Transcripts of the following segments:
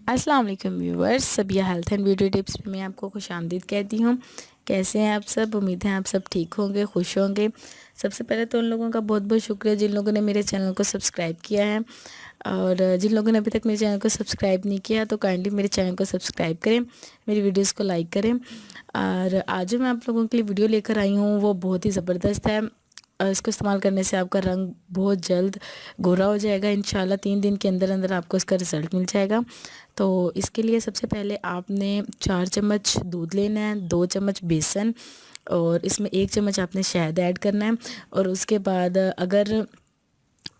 अस्सलाम वालेकुम viewers, Sabiya health and beauty tips में मैं आपको खुशामदीद कहती हूँ। कैसे हैं आप सब? उम्मीद है आप सब ठीक होंगे, खुश होंगे। सबसे पहले तो उन लोगों का बहुत बहुत शुक्रिया जिन लोगों ने मेरे चैनल को सब्सक्राइब किया है, और जिन लोगों ने अभी तक मेरे चैनल को सब्सक्राइब नहीं किया तो काइंडली मेरे चैनल को सब्सक्राइब करें, मेरी वीडियोज़ को लाइक करें। और आज जो मैं आप लोगों के लिए वीडियो लेकर आई हूँ वो बहुत ही ज़बरदस्त है। इसको इस्तेमाल करने से आपका रंग बहुत जल्द गोरा हो जाएगा। इंशाल्लाह 3 दिन के अंदर अंदर आपको इसका रिज़ल्ट मिल जाएगा। तो इसके लिए सबसे पहले आपने 4 चम्मच दूध लेना है, 2 चम्मच बेसन, और इसमें 1 चम्मच आपने शहद ऐड करना है। और उसके बाद अगर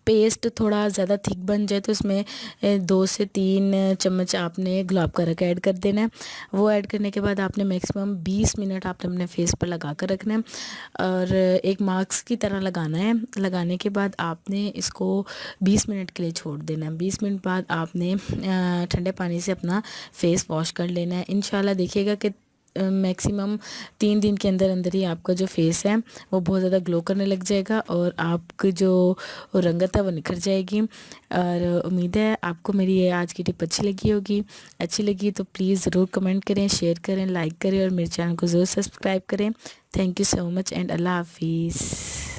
पेस्ट थोड़ा ज़्यादा थिक बन जाए तो इसमें 2 से 3 चम्मच आपने गुलाब का रख ऐड कर देना है। वो ऐड करने के बाद आपने मैक्सिमम 20 मिनट आपने अपने फेस पर लगा कर रखना है और एक मास्क की तरह लगाना है। लगाने के बाद आपने इसको 20 मिनट के लिए छोड़ देना है। 20 मिनट बाद आपने ठंडे पानी से अपना फेस वॉश कर लेना है। इंशाल्लाह देखिएगा कि मैक्सिमम 3 दिन के अंदर अंदर ही आपका जो फेस है वो बहुत ज़्यादा ग्लो करने लग जाएगा और आपकी जो रंगत है वो निखर जाएगी। और उम्मीद है आपको मेरी ये आज की टिप अच्छी लगी होगी। अच्छी लगी तो प्लीज़ ज़रूर कमेंट करें, शेयर करें, लाइक करें और मेरे चैनल को ज़रूर सब्सक्राइब करें। Thank you so much and अल्लाह हाफिज़।